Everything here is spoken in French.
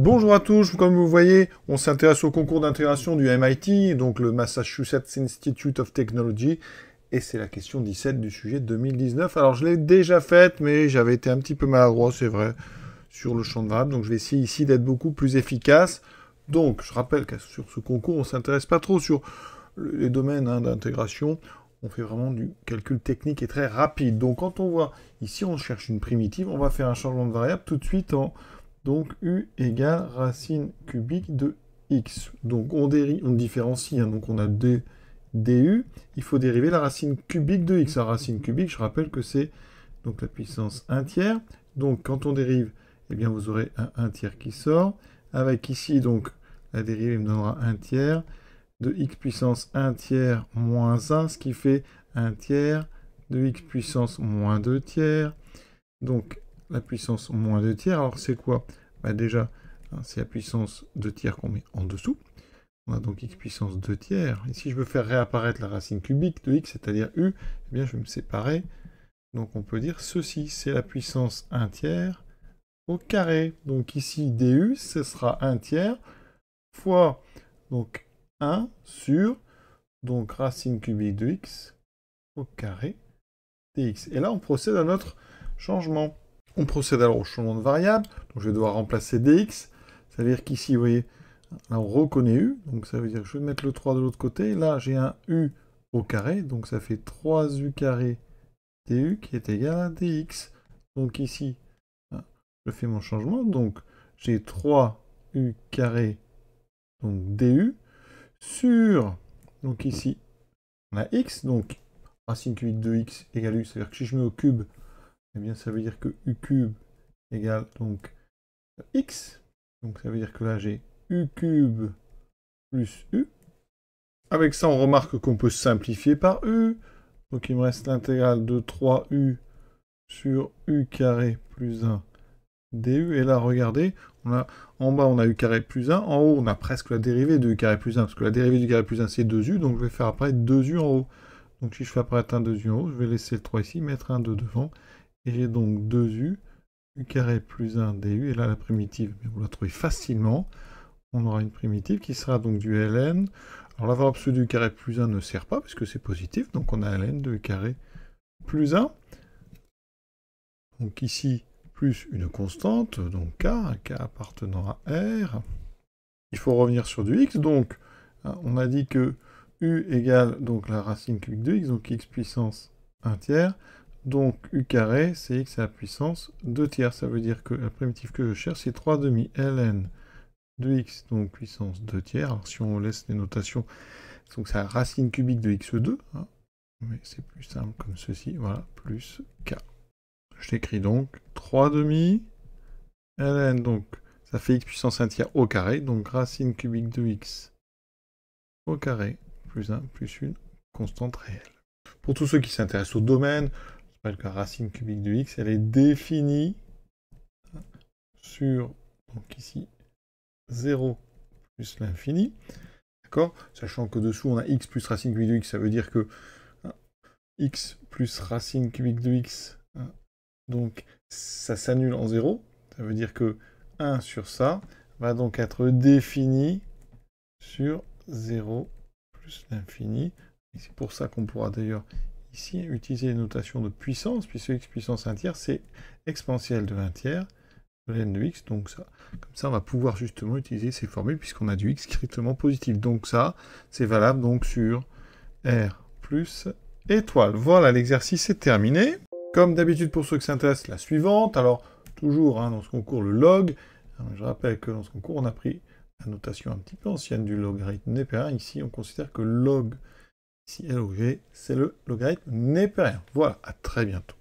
Bonjour à tous, comme vous voyez, on s'intéresse au concours d'intégration du MIT, donc le Massachusetts Institute of Technology, et c'est la question 17 du sujet 2019. Alors je l'ai déjà faite, mais j'avais été un petit peu maladroit, c'est vrai, sur le champ de variables, donc je vais essayer ici d'être beaucoup plus efficace. Donc je rappelle que sur ce concours, on ne s'intéresse pas trop sur les domaines d'intégration, on fait vraiment du calcul technique et très rapide. Donc quand on voit ici, on cherche une primitive, on va faire un changement de variable tout de suite en... Donc u égale racine cubique de x. Donc on différencie, hein, donc on a du, il faut dériver la racine cubique de x. La racine cubique, je rappelle que c'est donc la puissance 1 tiers. Donc quand on dérive, eh bien vous aurez un 1 tiers qui sort. Avec ici, donc la dérivée me donnera 1 tiers de x puissance 1 tiers moins 1, ce qui fait 1 tiers de x puissance moins 2 tiers. Donc la puissance moins 2 tiers, alors c'est quoi? Bah déjà, hein, c'est la puissance 2 tiers qu'on met en dessous. On a donc x puissance 2 tiers. Et si je veux faire réapparaître la racine cubique de x, c'est-à-dire u, eh bien je vais me séparer. Donc on peut dire ceci, c'est la puissance 1 tiers au carré. Donc ici, du, ce sera 1 tiers fois donc 1 sur donc racine cubique de x au carré dx. Et là, on procède à notre changement. On procède alors au changement de variable. Donc je vais devoir remplacer dx. Ça veut dire qu'ici, vous voyez, là on reconnaît u. Donc ça veut dire que je vais mettre le 3 de l'autre côté. Là, j'ai un u au carré. Donc ça fait 3u carré du qui est égal à dx. Donc ici, je fais mon changement. Donc j'ai 3u carré donc du sur, donc ici, on a x. Donc racine cubique de x égale u. C'est-à-dire que si je mets au cube, eh bien ça veut dire que u cube égale donc x. Donc ça veut dire que là j'ai u cube plus u. Avec ça, on remarque qu'on peut simplifier par u. Donc il me reste l'intégrale de 3u sur u carré plus 1 du. Et là, regardez, en bas, on a u carré plus 1. En haut, on a presque la dérivée de u carré plus 1, parce que la dérivée du carré plus 1, c'est 2u. Donc je vais faire apparaître 2u en haut. Donc si je fais apparaître un 2u en haut, je vais laisser le 3 ici, mettre un 2 devant. Et j'ai donc 2u, u carré plus 1 du. Et là, la primitive, vous la trouvez facilement. On aura une primitive qui sera donc du ln. Alors la valeur absolue du carré plus 1 ne sert pas, puisque c'est positif. Donc on a ln de u carré plus 1. Donc ici, plus une constante, donc k, un k appartenant à R. Il faut revenir sur du x. Donc on a dit que u égale donc la racine cubique de x, donc x puissance 1 tiers. Donc u carré, c'est x à la puissance 2 tiers. Ça veut dire que la primitive que je cherche, c'est 3 demi ln de x, donc puissance 2 tiers. Alors si on laisse les notations, donc c'est la racine cubique de x2, hein, mais c'est plus simple comme ceci, voilà, plus k. Je l'écris donc 3 demi ln, donc ça fait x puissance 1 tiers au carré, donc racine cubique de x au carré, plus 1, plus une constante réelle. Pour tous ceux qui s'intéressent au domaine, je rappelle que la racine cubique de x, elle est définie sur, donc ici, 0 plus l'infini, d'accord? Sachant que dessous, on a x plus racine cubique de x, ça veut dire que x plus racine cubique de x, donc ça s'annule en 0, ça veut dire que 1 sur ça va donc être défini sur 0 plus l'infini. Et c'est pour ça qu'on pourra d'ailleurs ici utiliser les notations de puissance, puisque x puissance 1 tiers, c'est exponentielle de 1 tiers de ln de x. Donc ça, comme ça, on va pouvoir justement utiliser ces formules, puisqu'on a du x strictement positif. Donc ça, c'est valable donc sur R plus étoile. Voilà, l'exercice est terminé. Comme d'habitude pour ceux qui s'intéressent, la suivante. Alors, toujours dans ce concours, le log. Je rappelle que dans ce concours, on a pris la notation un petit peu ancienne du logarithme népérien. Ici, on considère que log, ici LOG, c'est le logarithme népérien. Voilà, à très bientôt.